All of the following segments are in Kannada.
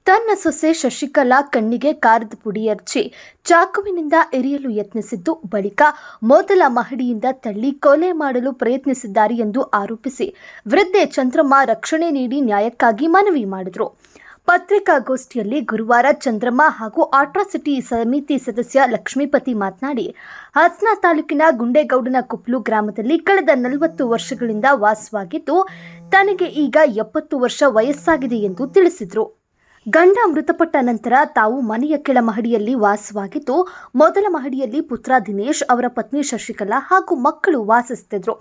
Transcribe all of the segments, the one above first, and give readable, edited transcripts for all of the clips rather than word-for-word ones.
ತನ್ನ ಸೊಸೆ ಶಶಿಕಲಾ ಕಣ್ಣಿಗೆ ಕಾರದ ಪುಡಿ ಎರಚಿ ಚಾಕುವಿನಿಂದ ಇರಿಯಲು ಯತ್ನಿಸಿದ್ದು ಬಳಿಕ ಮೊದಲ ಮಹಡಿಯಿಂದ ತಳ್ಳಿ ಕೊಲೆ ಮಾಡಲು ಪ್ರಯತ್ನಿಸಿದ್ದಾರೆ ಎಂದು ಆರೋಪಿಸಿ ವೃದ್ಧೆ ಚಂದ್ರಮ್ಮ ರಕ್ಷಣೆ ನೀಡಿ ನ್ಯಾಯಕ್ಕಾಗಿ ಮನವಿ ಮಾಡಿದರು. ಪತ್ರಿಕಾಗೋಷ್ಠಿಯಲ್ಲಿ ಗುರುವಾರ ಚಂದ್ರಮ್ಮ ಹಾಗೂ ಅಟ್ರಾಸಿಟಿ ಸಮಿತಿ ಸದಸ್ಯ ಲಕ್ಷ್ಮೀಪತಿ ಮಾತನಾಡಿ, ಹಾಸನ ತಾಲೂಕಿನ ಗುಂಡೇಗೌಡನ ಕುಪ್ಲು ಗ್ರಾಮದಲ್ಲಿ ಕಳೆದ 40 ವರ್ಷಗಳಿಂದ ವಾಸವಾಗಿದ್ದು ತನಗೆ ಈಗ 70 ವರ್ಷ ವಯಸ್ಸಾಗಿದೆ ಎಂದು ತಿಳಿಸಿದರು. ಗಂಡ ಮೃತಪಟ್ಟ ನಂತರ ತಾವು ಮನೆಯ ಕೆಳ ಮಹಡಿಯಲ್ಲಿ ವಾಸವಾಗಿದ್ದು ಮೊದಲ ಮಹಡಿಯಲ್ಲಿ ಪುತ್ರ ದಿನೇಶ್, ಅವರ ಪತ್ನಿ ಶಶಿಕಲಾ ಹಾಗೂ ಮಕ್ಕಳು ವಾಸಿಸುತ್ತಿದ್ದರು.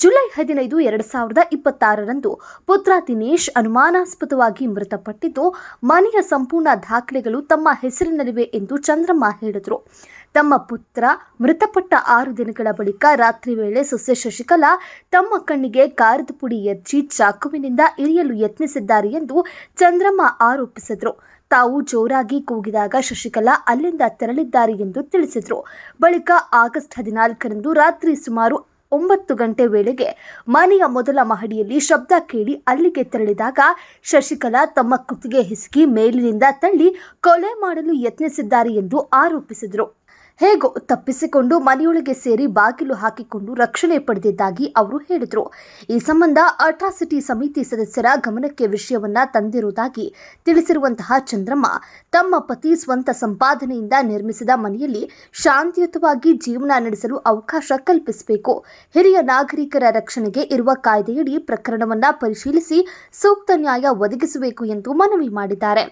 ಜುಲೈ 15, 2026ರಂದು ಪುತ್ರ ದಿನೇಶ್ ಅನುಮಾನಾಸ್ಪದವಾಗಿ ಮೃತಪಟ್ಟಿದ್ದು ಮನೆಯ ಸಂಪೂರ್ಣ ದಾಖಲೆಗಳು ತಮ್ಮ ಹೆಸರಿನಲ್ಲಿವೆ ಎಂದು ಚಂದ್ರಮ್ಮ ಹೇಳಿದರು. ತಮ್ಮ ಪುತ್ರ ಮೃತಪಟ್ಟ 6 ದಿನಗಳ ಬಳಿಕ ರಾತ್ರಿ ವೇಳೆ ಸೊಸೆ ಶಶಿಕಲಾ ತಮ್ಮ ಕಣ್ಣಿಗೆ ಕಾರದ ಪುಡಿ ಎರಚಿ ಚಾಕುವಿನಿಂದ ಇರಿಯಲು ಯತ್ನಿಸಿದ್ದಾರೆ ಎಂದು ಚಂದ್ರಮ್ಮ ಆರೋಪಿಸಿದರು. ತಾವು ಜೋರಾಗಿ ಕೂಗಿದಾಗ ಶಶಿಕಲಾ ಅಲ್ಲಿಂದ ತೆರಳಿದ್ದಾರೆ ಎಂದು ತಿಳಿಸಿದರು. ಬಳಿಕ ಆಗಸ್ಟ್ 14ರಂದು ರಾತ್ರಿ ಸುಮಾರು 9 ಗಂಟೆ ವೇಳೆಗೆ ಮನೆಯ ಮೊದಲ ಮಹಡಿಯಲ್ಲಿ ಶಬ್ದ ಕೇಳಿ ಅಲ್ಲಿಗೆ ತೆರಳಿದಾಗ ಶಶಿಕಲಾ ತಮ್ಮ ಕುತ್ತಿಗೆ ಹಿಸುಕಿ ಮೇಲಿನಿಂದ ತಳ್ಳಿ ಕೊಲೆ ಮಾಡಲು ಯತ್ನಿಸಿದ್ದಾರೆ ಎಂದು ಆರೋಪಿಸಿದರು. ಹೇಗೋ ತಪ್ಪಿಸಿಕೊಂಡು ಮನೆಯೊಳಗೆ ಸೇರಿ ಬಾಗಿಲು ಹಾಕಿಕೊಂಡು ರಕ್ಷಣೆ ಪಡೆದಿದ್ದಾಗಿ ಅವರು ಹೇಳಿದರು. ಈ ಸಂಬಂಧ ಅಟ್ರಾಸಿಟಿ ಸಮಿತಿ ಸದಸ್ಯರ ಗಮನಕ್ಕೆ ವಿಷಯವನ್ನ ತಂದಿರುವುದಾಗಿ ತಿಳಿಸಿರುವಂತಹ ಚಂದ್ರಮ್ಮ, ತಮ್ಮ ಪತಿ ಸ್ವಂತ ಸಂಪಾದನೆಯಿಂದ ನಿರ್ಮಿಸಿದ ಮನೆಯಲ್ಲಿ ಶಾಂತಿಯುತವಾಗಿ ಜೀವನ ನಡೆಸಲು ಅವಕಾಶ ಕಲ್ಪಿಸಬೇಕು, ಹಿರಿಯ ನಾಗರಿಕರ ರಕ್ಷಣೆಗೆ ಇರುವ ಕಾಯ್ದೆಯಡಿ ಪ್ರಕರಣವನ್ನ ಪರಿಶೀಲಿಸಿ ಸೂಕ್ತ ನ್ಯಾಯ ಒದಗಿಸಬೇಕು ಎಂದು ಮನವಿ ಮಾಡಿದ್ದಾರೆ.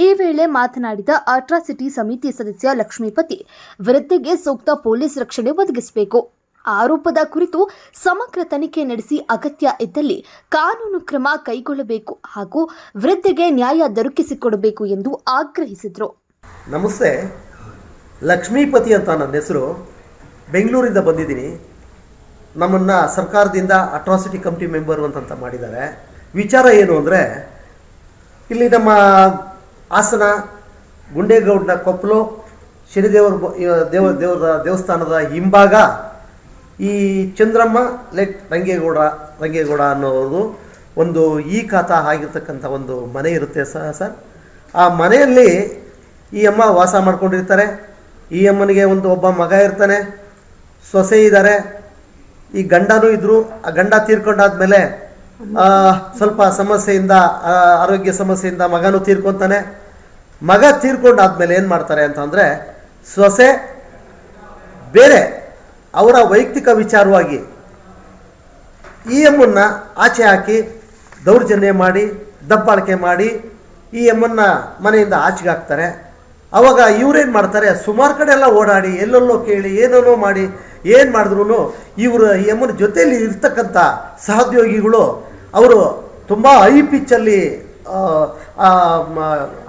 ಈ ವೇಳೆ ಮಾತನಾಡಿದ ಅಟ್ರಾಸಿಟಿ ಸಮಿತಿ ಸದಸ್ಯ ಲಕ್ಷ್ಮೀಪತಿ, ವೃದ್ಧೆಗೆ ಸೂಕ್ತ ಪೊಲೀಸ್ ರಕ್ಷಣೆ ಒದಗಿಸಬೇಕು, ಆರೋಪದ ಕುರಿತು ಸಮಗ್ರ ತನಿಖೆ ನಡೆಸಿ ಅಗತ್ಯ ಇದ್ದಲ್ಲಿ ಕಾನೂನು ಕ್ರಮ ಕೈಗೊಳ್ಳಬೇಕು ಹಾಗೂ ವೃದ್ಧೆಗೆ ನ್ಯಾಯ ದೊರಕಿಸಿಕೊಡಬೇಕು ಎಂದು ಆಗ್ರಹಿಸಿದರು. ನಮಸ್ತೆ, ಲಕ್ಷ್ಮೀಪತಿ ಅಂತ ನನ್ನ ಹೆಸರು. ಬೆಂಗಳೂರಿಂದ ಬಂದಿದ್ದೀನಿ. ನಮ್ಮನ್ನು ಸರ್ಕಾರದಿಂದ ಅಟ್ರಾಸಿಟಿ ಕಮಿಟಿ ಮೆಂಬರ್ ಅಂತ ಮಾಡಿದ್ದಾರೆ. ವಿಚಾರ ಏನು ಅಂದರೆ, ಇಲ್ಲಿ ನಮ್ಮ ಹಾಸನ ಗುಂಡೇಗೌಡನ ಕೊಪ್ಪಲು ಶನಿದೇವರ ದೇವಸ್ಥಾನದ ಹಿಂಭಾಗ ಈ ಚಂದ್ರಮ್ಮ ಲೆಟ್ ರಂಗೇಗೌಡ ಅನ್ನೋದು ಒಂದು ಈ ಖಾತಾ ಆಗಿರ್ತಕ್ಕಂಥ ಒಂದು ಮನೆ ಇರುತ್ತೆ ಸರ್. ಆ ಮನೆಯಲ್ಲಿ ಈ ಅಮ್ಮ ವಾಸ ಮಾಡ್ಕೊಂಡಿರ್ತಾರೆ. ಈ ಅಮ್ಮನಿಗೆ ಒಬ್ಬ ಮಗ ಇರ್ತಾನೆ, ಸೊಸೆ ಇದ್ದಾರೆ, ಈ ಗಂಡನೂ ಇದ್ದರು. ಆ ಗಂಡ ತೀರ್ಕೊಂಡಾದ್ಮೇಲೆ ಸ್ವಲ್ಪ ಸಮಸ್ಯೆಯಿಂದ, ಆರೋಗ್ಯ ಸಮಸ್ಯೆಯಿಂದ ಮಗನೂ ತೀರ್ಕೊತಾನೆ. ಮಗ ತೀರ್ಕೊಂಡಾದ್ಮೇಲೆ ಏನು ಮಾಡ್ತಾರೆ ಅಂತಂದರೆ, ಸೊಸೆ ಬೇರೆ ಅವರ ವೈಯಕ್ತಿಕ ವಿಚಾರವಾಗಿ ಈ ಅಮ್ಮನ್ನ ಆಚೆ ಹಾಕಿ ದೌರ್ಜನ್ಯ ಮಾಡಿ ದಬ್ಬಾಳಿಕೆ ಮಾಡಿ ಈ ಅಮ್ಮನ್ನ ಮನೆಯಿಂದ ಆಚೆಗೆ ಹಾಕ್ತಾರೆ. ಅವಾಗ ಇವರೇನು ಮಾಡ್ತಾರೆ, ಸುಮಾರು ಕಡೆ ಎಲ್ಲ ಓಡಾಡಿ ಎಲ್ಲೆಲ್ಲೋ ಕೇಳಿ ಏನೇನೋ ಮಾಡಿ ಏನು ಮಾಡಿದ್ರು ಇವರು ಈ ಅಮ್ಮನ ಜೊತೆಯಲ್ಲಿ ಇರ್ತಕ್ಕಂಥ ಸಹೋದ್ಯೋಗಿಗಳು ಅವರು ತುಂಬ ಹೈ ಪಿಚ್ಚಲ್ಲಿ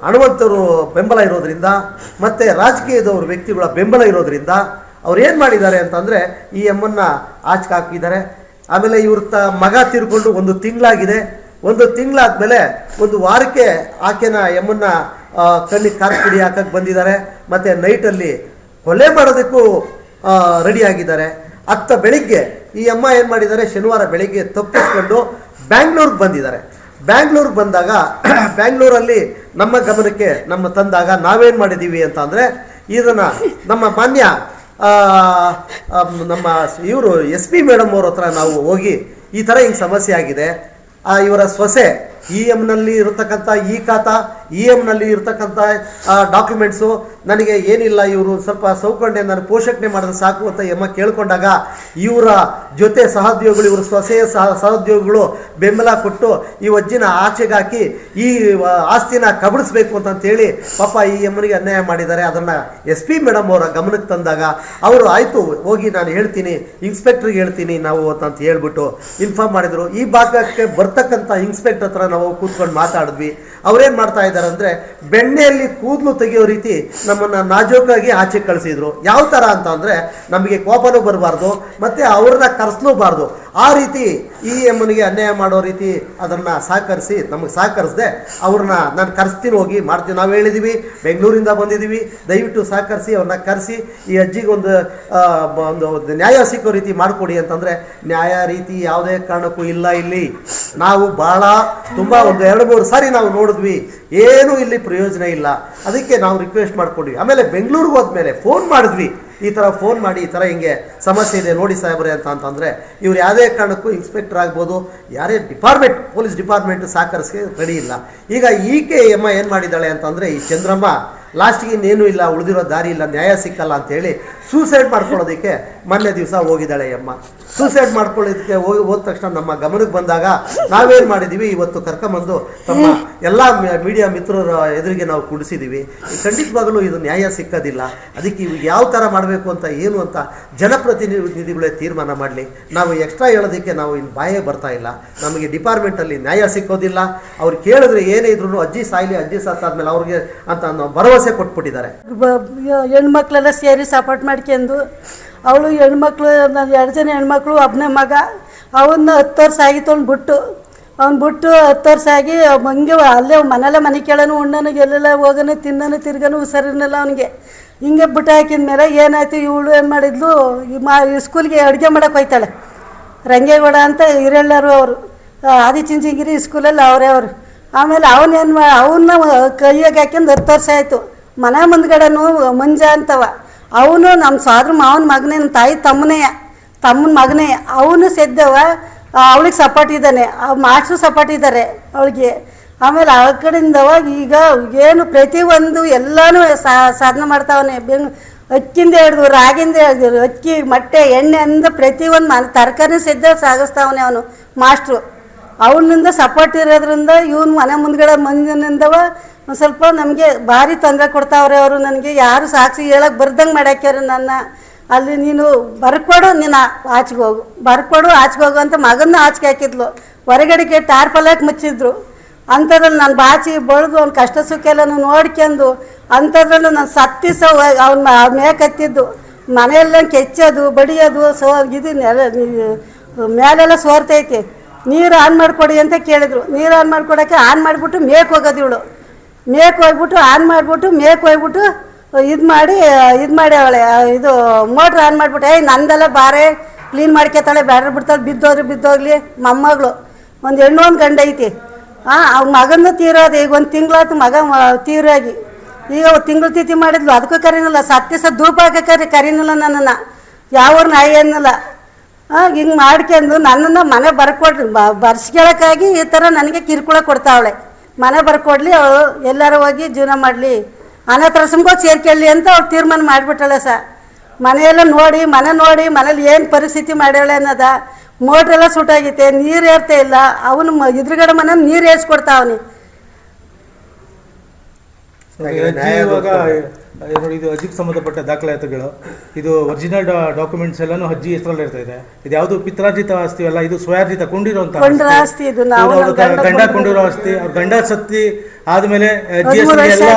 ಹಣವಂತರು ಬೆಂಬಲ ಇರೋದ್ರಿಂದ ಮತ್ತು ರಾಜಕೀಯದವರು ವ್ಯಕ್ತಿಗಳ ಬೆಂಬಲ ಇರೋದ್ರಿಂದ ಅವ್ರು ಏನು ಮಾಡಿದ್ದಾರೆ ಅಂತಂದರೆ ಈ ಅಮ್ಮನ್ನ ಆಚೆಗೆ ಹಾಕಿದ್ದಾರೆ. ಆಮೇಲೆ ಇವ್ರ ಮಗ ತೀರ್ಕೊಂಡು 1 ತಿಂಗಳಾಗಿದೆ. 1 ತಿಂಗಳಾದ್ಮೇಲೆ 1 ವಾರಕ್ಕೆ ಆಕೆನ ಎಮ್ಮನ್ನ ಕಣ್ಣಿಗೆ ಕಾರದ ಪುಡಿ ಹಾಕಕ್ಕೆ ಬಂದಿದ್ದಾರೆ. ಮತ್ತು ನೈಟಲ್ಲಿ ಕೊಲೆ ಮಾಡೋದಕ್ಕೂ ರೆಡಿಯಾಗಿದ್ದಾರೆ. ಅತ್ತ ಬೆಳಿಗ್ಗೆ ಈ ಅಮ್ಮ ಏನು ಮಾಡಿದ್ದಾರೆ, ಶನಿವಾರ ಬೆಳಿಗ್ಗೆ ತಪ್ಪಿಸ್ಕೊಂಡು ಬ್ಯಾಂಗ್ಳೂರಿಗೆ ಬಂದಿದ್ದಾರೆ. ಬ್ಯಾಂಗ್ಳೂರಿಗೆ ಬಂದಾಗ ಬ್ಯಾಂಗ್ಳೂರಲ್ಲಿ ನಮ್ಮ ಗಮನಕ್ಕೆ ತಂದಾಗ ನಾವೇನು ಮಾಡಿದ್ದೀವಿ ಅಂತ ಅಂದರೆ, ಇದನ್ನು ನಮ್ಮ ಮಾನ್ಯ ನಮ್ಮ ಇವರು SP ಮೇಡಮ್ ಅವ್ರ ಹತ್ರ ನಾವು ಹೋಗಿ ಈ ಥರ ಹಿಂಗೆ ಸಮಸ್ಯೆ ಆಗಿದೆ, ಇವರ ಸೊಸೆ EMನಲ್ಲಿ ಇರತಕ್ಕಂಥ ಈ ಖಾತಾ EMನಲ್ಲಿ ಇರತಕ್ಕಂಥ ಡಾಕ್ಯುಮೆಂಟ್ಸು ನನಗೆ ಏನಿಲ್ಲ, ಇವರು ಸ್ವಲ್ಪ ಸೌಕರ್ಯ ನಾನು ಪೋಷಣೆ ಮಾಡಿದ್ರೆ ಸಾಕು ಅಂತ ಎಮ್ಮ ಕೇಳ್ಕೊಂಡಾಗ ಇವರ ಜೊತೆ ಸಹೋದ್ಯೋಗಿಗಳು, ಇವರು ಸೊಸೆಯ ಸಹೋದ್ಯೋಗಿಗಳು ಬೆಂಬಲ ಕೊಟ್ಟು ಈ ಅಜ್ಜಿನ ಆಚೆಗೆ ಹಾಕಿ ಈ ಆಸ್ತಿನ ಕಬಳಿಸ್ಬೇಕು ಅಂತಂತೇಳಿ ಪಾಪ ಈ ಎಮ್ಮನಿಗೆ ಅನ್ಯಾಯ ಮಾಡಿದ್ದಾರೆ. ಅದನ್ನು SP ಮೇಡಮ್ ಅವರ ಗಮನಕ್ಕೆ ತಂದಾಗ ಅವರು ಆಯಿತು ಹೋಗಿ ನಾನು ಹೇಳ್ತೀನಿ, ಇನ್ಸ್ಪೆಕ್ಟ್ರಿಗೆ ಹೇಳ್ತೀನಿ ನಾವು ಅಂತ ಹೇಳ್ಬಿಟ್ಟು ಇನ್ಫಾರ್ಮ್ ಮಾಡಿದರು. ಈ ಭಾಗಕ್ಕೆ ಬರ್ತಕ್ಕಂಥ ಇನ್ಸ್ಪೆಕ್ಟರ್ ಹತ್ರ ನಾವು ಕೂತ್ಕೊಂಡು ಮಾತಾಡಿದ್ವಿ. ಅವರೇನು ಮಾಡ್ತಾ ಇದ್ದಾರೆ ಅಂದರೆ, ಬೆಣ್ಣೆಯಲ್ಲಿ ಕೂದಲು ತೆಗೆಯೋ ರೀತಿ ನಮ್ಮನ್ನು ನಾಜೂಕಾಗಿ ಆಚೆ ಕಳಿಸಿದ್ರು. ಯಾವ ಥರ ಅಂತ ಅಂದರೆ, ನಮಗೆ ಕೋಪನೂ ಬರಬಾರ್ದು ಮತ್ತು ಅವ್ರನ್ನ ಕರೆಸ್ಲೂಬಾರ್ದು. ಆ ರೀತಿ ಈ ಅಮ್ಮನಿಗೆ ಅನ್ಯಾಯ ಮಾಡೋ ರೀತಿ ಅದನ್ನು ಸಹಕರಿಸಿ ನಮಗೆ ಸಹಕರಿಸದೆ ಅವ್ರನ್ನ ನಾನು ಕರೆಸ್ತೀನಿ, ಹೋಗಿ ಮಾಡ್ತೀನಿ. ನಾವು ಹೇಳಿದ್ದೀವಿ, ಬೆಂಗಳೂರಿಂದ ಬಂದಿದ್ದೀವಿ, ದಯವಿಟ್ಟು ಸಹಕರಿಸಿ ಅವ್ರನ್ನ ಕರೆಸಿ ಈ ಅಜ್ಜಿಗೆ ಒಂದು ನ್ಯಾಯ ಸಿಕ್ಕೋ ರೀತಿ ಮಾಡಿಕೊಡಿ ಅಂತಂದರೆ, ನ್ಯಾಯ ರೀತಿ ಯಾವುದೇ ಕಾರಣಕ್ಕೂ ಇಲ್ಲ. ಇಲ್ಲಿ ನಾವು ಭಾಳ ತುಂಬ 1-2-3 ಸಾರಿ ನಾವು ನೋಡಿದ್ವಿ. ಏನೂ ಇಲ್ಲಿ ಪ್ರಯೋಜನ ಇಲ್ಲ. ಅದಕ್ಕೆ ನಾವು ರಿಕ್ವೆಸ್ಟ್ ಮಾಡ್ಕೊಂಡ್ವಿ. ಆಮೇಲೆ ಬೆಂಗಳೂರಿಗೆ ಹೋದ್ಮೇಲೆ ಫೋನ್ ಮಾಡಿದ್ವಿ, ಈ ಥರ ಫೋನ್ ಮಾಡಿ ಈ ಥರ ಹಿಂಗೆ ಸಮಸ್ಯೆ ಇದೆ ನೋಡಿ ಸಾಹೇಬ್ರೆ ಅಂತಂದರೆ ಇವ್ರು ಯಾವುದೇ ಕಾರಣಕ್ಕೂ ಇನ್ಸ್ಪೆಕ್ಟರ್ ಆಗ್ಬೋದು, ಯಾರೇ ಡಿಪಾರ್ಟ್ಮೆಂಟ್ ಪೊಲೀಸ್ ಡಿಪಾರ್ಟ್ಮೆಂಟ್ ಸಹಕರಿಸಕ್ಕೆ ರೆಡಿ ಇಲ್ಲ. ಈಗ ಈಕೆ ಅಮ್ಮ ಏನು ಮಾಡಿದ್ದಾಳೆ ಅಂತಂದರೆ, ಈ ಚಂದ್ರಮ್ಮ ಲಾಸ್ಟಿಗೆ ಇನ್ನೇನು ಇಲ್ಲ, ಉಳಿದಿರೋ ದಾರಿ ಇಲ್ಲ, ನ್ಯಾಯ ಸಿಕ್ಕಲ್ಲ ಅಂತೇಳಿ ಸೂಸೈಡ್ ಮಾಡ್ಕೊಳ್ಳೋದಕ್ಕೆ ಮೊನ್ನೆ ದಿವಸ ಹೋಗಿದ್ದಾಳೆ ಅಮ್ಮ. ಸೂಸೈಡ್ ಮಾಡ್ಕೊಳ್ಳೋದಕ್ಕೆ ಹೋದ ತಕ್ಷಣ ನಮ್ಮ ಗಮನಕ್ಕೆ ಬಂದಾಗ ನಾವೇನು ಮಾಡಿದ್ದೀವಿ, ಇವತ್ತು ಕರ್ಕೊಂಬಂದು ತಮ್ಮ ಎಲ್ಲ ಮೀಡಿಯಾ ಮಿತ್ರರ ಎದುರಿಗೆ ನಾವು ಕುಡಿಸಿದ್ದೀವಿ. ಖಂಡಿತವಾಗಲೂ ಇದು ನ್ಯಾಯ ಸಿಕ್ಕೋದಿಲ್ಲ. ಅದಕ್ಕೆ ಇವಾಗ ಯಾವ ಥರ ಮಾಡಬೇಕು ಅಂತ ಏನು ಅಂತ ಜನಪ್ರತಿನಿಧಿಗಳೇ ತೀರ್ಮಾನ ಮಾಡಲಿ. ನಾವು ಎಕ್ಸ್ಟ್ರಾ ಹೇಳೋದಕ್ಕೆ ನಾವು ಇನ್ನು ಬಾಯೇ ಬರ್ತಾ ಇಲ್ಲ. ನಮಗೆ ಡಿಪಾರ್ಟ್ಮೆಂಟಲ್ಲಿ ನ್ಯಾಯ ಸಿಕ್ಕೋದಿಲ್ಲ. ಅವ್ರು ಕೇಳಿದ್ರೆ ಏನೇ ಇದ್ರು ಅಜ್ಜಿ ಸಾಯ್ಲಿ, ಅಜ್ಜಿ ಸತ್ತಾದ್ಮೇಲೆ ಅವ್ರಿಗೆ ಅಂತ ಭರವಸೆ ಕೊಟ್ಬಿಟ್ಟಿದ್ದಾರೆ. ಹೆಣ್ಮಕ್ಳೆಲ್ಲ ಸೇರಿ ಸಪೋರ್ಟ್ ಮಾಡ್ಕೊಂಡು, ಅವಳು ಹೆಣ್ಮಕ್ಳು, ನಾನು 2 ಜನ ಹೆಣ್ಮಕ್ಳು, ಒಬ್ಬನೇ ಮಗ. ಅವನ್ನ 10 ವರ್ಷ ಆಗಿತ್ತು ಅವ್ನು ಬಿಟ್ಟು 10 ವರ್ಷ ಆಗಿ ಹಂಗೆ ಅಲ್ಲೇ ಮನೆ ಕೇಳೋನು, ಉಣ್ಣನು, ಎಲ್ಲೆಲ್ಲ ಹೋಗೋನು, ತಿನ್ನೋನು, ತಿರ್ಗನು, ಹುಷಾರಿರಲಿಲ್ಲ ಅವನಿಗೆ. ಹಿಂಗೆ ಬಿಟ್ಟು ಹಾಕಿದ ಮೇಲೆ ಏನಾಯ್ತು, ಇವಳು ಏನು ಮಾಡಿದ್ಲು, ಸ್ಕೂಲ್ಗೆ ಅಡುಗೆ ಮಾಡೋಕೆ ಹೋಯ್ತಾಳೆ. ರಂಗೇಗೌಡ ಅಂತ ಹಿರೇಳ್ಳರು ಅವರು, ಆದಿಚುಂಚನಗಿರಿ ಸ್ಕೂಲಲ್ಲಿ ಅವರು. ಆಮೇಲೆ ಅವನ್ನ ಕೈಯಾಗೆ ಹಾಕ್ಯಂದು 10 ವರ್ಷ ಆಯಿತು. ಮನೆ ಮುಂದ್ಗಡೆನೂ ಮಂಜ ಅಂತವ, ಅವನು ನಮ್ಮ ಸೋದ್ರ ಮಾವನ ಮಗನೇ, ನಮ್ಮ ತಾಯಿ ತಮ್ಮನ ಮಗನೇ. ಅವನು ಸೆದ್ದವ, ಅವಳಿಗೆ ಸಪೋರ್ಟ್ ಇದ್ದಾನೆ, ಮಾಸ್ಟ್ರು ಸಪೋರ್ಟ್ ಇದ್ದಾರೆ ಅವಳಿಗೆ. ಆಮೇಲೆ ಆ ಕಡೆಯಿಂದವ ಈಗ ಏನು ಪ್ರತಿಯೊಂದು ಎಲ್ಲನೂ ಸಾಧನೆ ಮಾಡ್ತಾವನೆ. ಅಕ್ಕಿಂದ ಹಿಡ್ದು, ರಾಗಿಂದ ಹಿಡ್ದು, ಅಕ್ಕಿ, ಮೊಟ್ಟೆ, ಎಣ್ಣೆ ಅಂದ ಪ್ರತಿಯೊಂದು ತರಕಾರಿ ಸೆದ್ದ ಸಾಗಿಸ್ತಾವನೆ ಅವನು ಮಾಸ್ಟ್ರು. ಅವನಿಂದ ಸಪೋರ್ಟ್ ಇರೋದ್ರಿಂದ ಇವನು ಮನೆ ಮುಂದ್ಗಡೆ ಮಂದಿನಿಂದವ ಒಂದು ಸ್ವಲ್ಪ ನಮಗೆ ಭಾರಿ ತೊಂದರೆ ಕೊಡ್ತಾವ್ರೆ ಅವರು. ನನಗೆ ಯಾರು ಸಾಕ್ಷಿ ಹೇಳಕ್ಕೆ ಬರ್ದಂಗೆ ಮಾಡ್ಯಾಕ್ಯಾರ ನನ್ನ. ಅಲ್ಲಿ ನೀನು ಬರ್ಕೊಡು, ನೀನು ಆಚೆಗೆ ಹೋಗು, ಬರ್ಕೊಡು, ಆಚೆಗೆ ಹೋಗು ಅಂತ ಮಗನ್ನ ಆಚೆಗೆ ಹಾಕಿದ್ಲು. ಹೊರಗಡೆಗೆ ಟಾರ್ಪಲ್ಲಾಕಿ ಮುಚ್ಚಿದ್ರು. ಅಂಥದ್ರಲ್ಲಿ ನಾನು ಬಾಚಿ ಬಳ್ದು ಅವ್ನ ಕಷ್ಟ ಸುಖ ಎಲ್ಲ ನೋಡ್ಕೊಂಡು, ಅಂಥದ್ರಲ್ಲೂ ನಾನು ಸತ್ತಿಸ ಅವ್ನ ಮೇಕತ್ತಿದ್ದು, ಮನೆಯೆಲ್ಲ ಕೆಚ್ಚೋದು, ಬಡಿಯೋದು, ಇದು ಮೇಲೆಲ್ಲ ಸೋರ್ತೈತಿ. ನೀರು ಆನ್ ಮಾಡಿಕೊಡಿ ಅಂತ ಕೇಳಿದ್ರು. ನೀರು ಆನ್ ಮಾಡ್ಕೊಡೋಕ್ಕೆ ಆನ್ ಮಾಡಿಬಿಟ್ಟು ಮೇಕ್ ಹೋಗೋದು ಇವಳು. ಮೇಕ್ ಹೋಗ್ಬಿಟ್ಟು ಆನ್ ಮಾಡಿಬಿಟ್ಟು ಮೇಕ್ ಹೋಗ್ಬಿಟ್ಟು ಇದು ಮಾಡಿ ಅವಳೆ ಇದು ಮೋಟ್ರ್ ಆನ್ ಮಾಡಿಬಿಟ್ಟು, ನಂದೆಲ್ಲ ಬಾರೆ ಕ್ಲೀನ್ ಮಾಡ್ಕೊತಾಳೆ, ಬ್ಯಾಡ್ರಿ ಬಿಡ್ತಾಳೆ, ಬಿದ್ದೋಗ್ಲಿ. ಮೊಮ್ಮಗಳು ಒಂದು ಹೆಣ್ಣು ಒಂದು ಗಂಡ ಐತಿ. ಅವ್ನ ಮಗನೂ ತೀರೋದು. ಈಗ 1 ತಿಂಗಳಾಯ್ತು ಮಗ ತೀರಾಗಿ. ಈಗ ತಿಂಗಳು ತಿಥಿ ಮಾಡಿದ್ಲು, ಅದಕ್ಕೂ ಕರೀನಿಲ್ಲ. ಸತ್ಯಸ ಧೂಪ ಹಾಕಿ ಕರೀನಿಲ್ಲ ನನ್ನನ್ನು, ಯಾವ ನಾಯಿ ಅನ್ನಲ್ಲ. ಹಿಂಗೆ ಮಾಡ್ಕೊಂಡು ನನ್ನನ್ನು ಮನೆ ಬರ್ಕೊಡ್ರಿ ಬರ್ಸ್ಕೊಳಕ್ಕಾಗಿ ಈ ಥರ ನನಗೆ ಕಿರುಕುಳ ಕೊಡ್ತಾವಳೆ. ಮನೆ ಬರ್ಕೊಡ್ಲಿ, ಅವಳು ಎಲ್ಲರೂ ಹೋಗಿ ಜೀವನ ಮಾಡಲಿ, ಅನಾಥಾಶ್ರಮಕ್ಕೆ ಹೋಗಿ ಸೇರ್ಕೊಳ್ಳಿ ಅಂತ ಅವ್ಳು ತೀರ್ಮಾನ ಮಾಡಿಬಿಟ್ಟಾಳೆ ಮನೆಯೆಲ್ಲ ನೋಡಿ, ಮನೇಲಿ ಏನು ಪರಿಸ್ಥಿತಿ ಮಾಡ್ಯಾಳೆ ಅನ್ನೋದ. ಮೋಟ್ರೆಲ್ಲ ಸುಟ್ಟಾಗೈತೆ, ನೀರು ಏರ್ತಾ ಇಲ್ಲ. ಅವನು ಎದುರುಗಡೆ ಮನೆ ನೀರು ಏರ್ಸ್ಕೊಡ್ತಾವನಿ. ಇವಾಗ ನೋಡಿ, ಇದು ಅಜ್ಜಿಗೆ ಸಂಬಂಧಪಟ್ಟ ದಾಖಲಾತಿಗಳು, ಇದು ಒರಿಜಿನಲ್ ಡಾಕ್ಯುಮೆಂಟ್ಸ್ ಎಲ್ಲಾನು ಅಜ್ಜಿ ಹೆಸರಲ್ಲಿ ಇರ್ತಾ ಇದೆ. ಇದು ಯಾವುದು ಪಿತ್ರಾರ್ಜಿತ ಆಸ್ತಿ ಅಲ್ಲ, ಇದು ಸ್ವಯಾರ್ಜಿತ ಕೊಂಡಿರುವಂತ ಆಸ್ತಿ. ಇದು ಗಂಡ ಕೊಂಡಿರೋ ಆಸ್ತಿ. ಅವ್ರ ಗಂಡ ಸತ್ತಿ ಆದ್ಮೇಲೆ ಅಜ್ಜಿ ಹೆಸರಿಗೆ ಎಲ್ಲ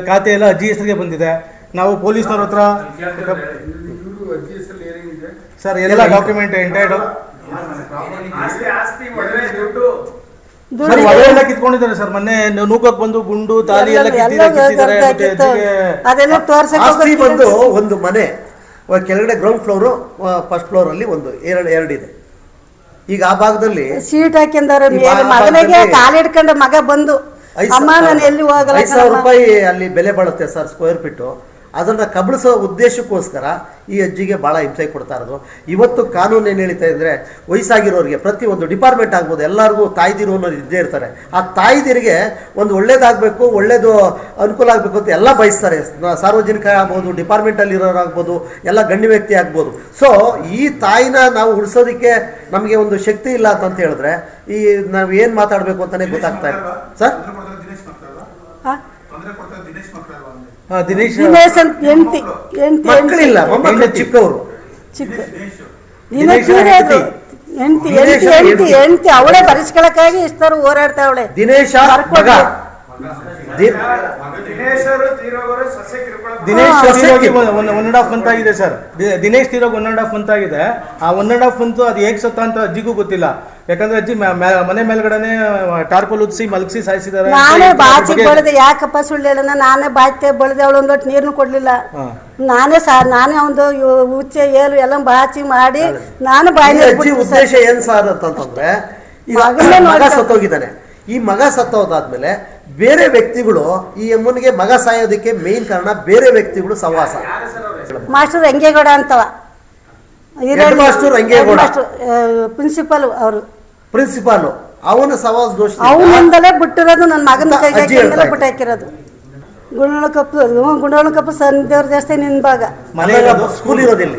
ಖಾತೆ ಎಲ್ಲ ಅಜ್ಜಿ ಹೆಸರಿಗೆ ಬಂದಿದೆ. ನಾವು ಪೊಲೀಸ್ನವ್ರ ಹತ್ರ ಸರ್ ಎಲ್ಲ ಡಾಕ್ಯುಮೆಂಟ್ ಎಂಟೈರ್ಡ್ ಒಳ್ಳೆ ಕಿತ್ಕೊಂಡಿದ್ದಾರೆ ಸರ್. ಮೊನ್ನೆ ನೂಕಕ್ಕೆ ಬಂದು ಗುಂಡು ತಾಲಿ ಎಲ್ಲ ಆಸ್ತಿ ಬಂದು ಒಂದು ಮನೆ ಕೆಳಗಡೆ ಗ್ರೌಂಡ್ ಫ್ಲೋರು, ಫಸ್ಟ್ ಫ್ಲೋರ್ ಅಲ್ಲಿ ಒಂದು ಎರಡು ಇದೆ. ಈಗ ಆ ಭಾಗದಲ್ಲಿ ಸೀಟ್ ಹಾಕಿಂದವ್ರೆ ಮಗನಿಗೆ ಕಾಲಿಡ್ಕೊಂಡ ಮಗ ಬಂದು, ಅಮ್ಮ ನಾನು ಎಲ್ಲಿ ಹೋಗಲ್ಲ. 5,000 ರೂಪಾಯಿ ಅಲ್ಲಿ ಬೆಲೆ ಬಾಳುತ್ತೆ ಸರ್ ಸ್ಕ್ವೇರ್ ಫೀಟು. ಅದನ್ನು ಕಬಳಿಸೋ ಉದ್ದೇಶಕ್ಕೋಸ್ಕರ ಈ ಅಜ್ಜಿಗೆ ಭಾಳ ಹಿಂಸೆ ಕೊಡ್ತಾ ಇರೋದು. ಇವತ್ತು ಕಾನೂನು ಏನು ಹೇಳ್ತಾ ಇದ್ರೆ, ವಯಸ್ಸಾಗಿರೋರಿಗೆ ಪ್ರತಿಯೊಂದು ಡಿಪಾರ್ಟ್ಮೆಂಟ್ ಆಗ್ಬೋದು, ಎಲ್ಲರಿಗೂ ತಾಯ್ದಿರು ಅನ್ನೋದು ಇದ್ದೇ ಇರ್ತಾರೆ. ಆ ತಾಯ್ದಿರಿಗೆ ಒಂದು ಒಳ್ಳೇದಾಗಬೇಕು, ಒಳ್ಳೇದು ಅನುಕೂಲ ಆಗಬೇಕು ಅಂತ ಎಲ್ಲ ಬಯಸ್ತಾರೆ. ಸಾರ್ವಜನಿಕ ಆಗ್ಬೋದು, ಡಿಪಾರ್ಟ್ಮೆಂಟಲ್ಲಿ ಇರೋರಾಗ್ಬೋದು, ಎಲ್ಲ ಗಣ್ಯ ವ್ಯಕ್ತಿ ಆಗ್ಬೋದು. ಸೊ ಈ ತಾಯಿನ ನಾವು ಉಳಿಸೋದಕ್ಕೆ ನಮಗೆ ಒಂದು ಶಕ್ತಿ ಇಲ್ಲ ಅಂತ ಹೇಳಿದ್ರೆ ಈ ನಾವು ಏನು ಮಾತಾಡಬೇಕು ಅಂತಲೇ ಗೊತ್ತಾಗ್ತಾ ಇಲ್ಲ ಸರ್. ದಿನೇಶ್ ಮಕ್ಕಳಿಲ್ಲ, ಮೊಮ್ಮಕ್ಕಳು ಚಿಕ್ಕವರು. ಹೆಂಡತಿ ಅವಳೇ ಬರೆಸ್ಕೊಳಕ್ಕಾಗಿ ಇಷ್ಟರು ಹೋರಾಡ್ತಾವಳೆ. ದಿನೇಶ ಮಗ ದಿನೇಶ್ 1.5 ಮಂತ್ ಆಗಿದೆ ಸರ್. ದಿನೇಶ್ ತೀರೋಗಿ 1.5 ಮಂತ್ ಆಗಿದೆ. ಆ 1.5 ಮಂತ್ ಅದು ಹೇಗೆ ಸತ್ತ ಅಂತ ಅಜ್ಜಿಗೂ ಗೊತ್ತಿಲ್ಲ. ಯಾಕಂದ್ರೆ ಅಜ್ಜಿ ಮನೆ ಮೇಲ್ಗಡೆನೆ ಟಾರ್ಪಲ್ ಉದಿಸಿ ಮಲಗಿಸಿ ಸಾಯಿಸಿದ್ದಾರೆ. ನಾನೇ ಬಾಚಿ ಬೆಳೆದೆ, ಯಾಕಪ್ಪ ಸುಳ್ಳು ಹೇಳೋಣ, ನಾನೇ ಬಾಚಿ ಬೆಳೆದೆ. ಅವಳು ಒಂದೊಟ್ಟು ನೀರ್ನು ಕೊಡ್ಲಿಲ್ಲ. ನಾನೇ ಒಂದು ಉಚ್ಚೆ ಏಲು ಎಲ್ಲ ಬಾಚಿ ಮಾಡಿ ನಾನು ಬಾಯಿ. ಅಜ್ಜಿ ಉದ್ದೇಶ ಏನ್ ಸಾರ್ ಅಂತಂದ್ರೆ, ಮಗ ಸತ್ತೋಗಿದ್ದಾನೆ. ಈ ಮಗ ಸತ್ತೋದಾದ್ಮೇಲೆ ಬೇರೆ ವ್ಯಕ್ತಿಗಳು ಈ ಅಮ್ಮನಿಗೆ ಮಗ ಸಾಯೋದಕ್ಕೆ ಮೇನ್ ಕಾರಣ ಬೇರೆ ವ್ಯಕ್ತಿಗಳು ಸಹವಾಸ. ಮಾಸ್ಟರ್ ರಂಗೇಗೌಡ ಅಂತವ ಹೆಡ್ ಮಾಸ್ಟರ್ ರಂಗೇಗೌಡ. ಪ್ರಿನ್ಸಿಪಲ್ ಅವರು ಪ್ರಿನ್ಸಿಪಾಲು ಅವನ ಸಹವಾಸ ದೋಷ ಅವನಿಂದಲೇ ಬಿಟ್ಟಿರೋದು ನನ್ನ ಮಗನ ಅಂತ ಕೈಗೆ ಅಜ್ಜಿ ಹೇಳ್ತಾ ಬಿಟ್ಟು ಹಾಕಿರೋದು. ಗುಂಡೋಳ ಕಪ್ಪು ದೇವ್ರ ದೇವಸ್ಥಾನ ಹಿಂಭಾಗ. ಮನೆ ಇರೋದು ಸ್ಕೂಲ್ ಇರೋದಿಲ್ಲ.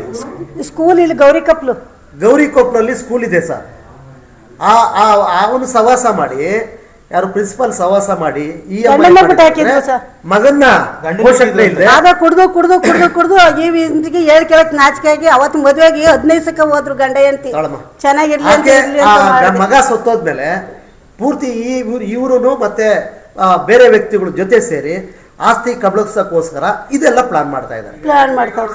ಸ್ಕೂಲ್ ಇಲ್ಲಿ ಗೌರಿ ಕಪ್ಲು ಗೌರಿ ಕೊಪ್ಪನಲ್ಲಿ ಸ್ಕೂಲ್ ಇದೆ ಸರ್. ಅವನು ಸಹವಾಸ ಮಾಡಿ, ಯಾರು ಪ್ರಿನ್ಸಿಪಾಲ್ ಸಹವಾಸ ಮಾಡಿ ಈ ಗಂಡನ್ನ ಬಿಟ್ಟು ಹಾಕಿದ್ರು ಸರ್. ಮಗನ್ನ ಪೋಷಕರೇ ಇಲ್ಲದೆ ಆಗ ಕುಡ್ದು ಈ ಇಂದಿಗೆ ಹೇಳಿ ಕೇಳಕ್ ನಾಚಿಕೆಯಾಗಿ ಅವತ್ತು ಮದುವೆಗೆ 15 ಸಕ್ಕ ಹೋದ್ರು ಗಂಡ ಹೆಂಡತಿ. ತಾಳಮ್ಮ. ಚೆನ್ನಾಗಿರ್ಲಿ ಅಂತ ಆಕೆ ಇರ್ಲಿ ಅಂತ ಮಾಡಿದೆ. ಮಗ ಸತ್ತೋದ್ಮೇಲೆ ಪೂರ್ತಿ ಇವರು ಮತ್ತೆ ಬೇರೆ ವ್ಯಕ್ತಿಗಳು ಜೊತೆ ಸೇರಿ ಆಸ್ತಿ ಕಬಳಿಸೋಕ್ಕೋಸ್ಕರ ಇದೆಲ್ಲ ಪ್ಲಾನ್ ಮಾಡ್ತಾ ಇದ್ದಾರೆ. ಪ್ಲಾನ್ ಮಾಡ್ತಾವ್ರು.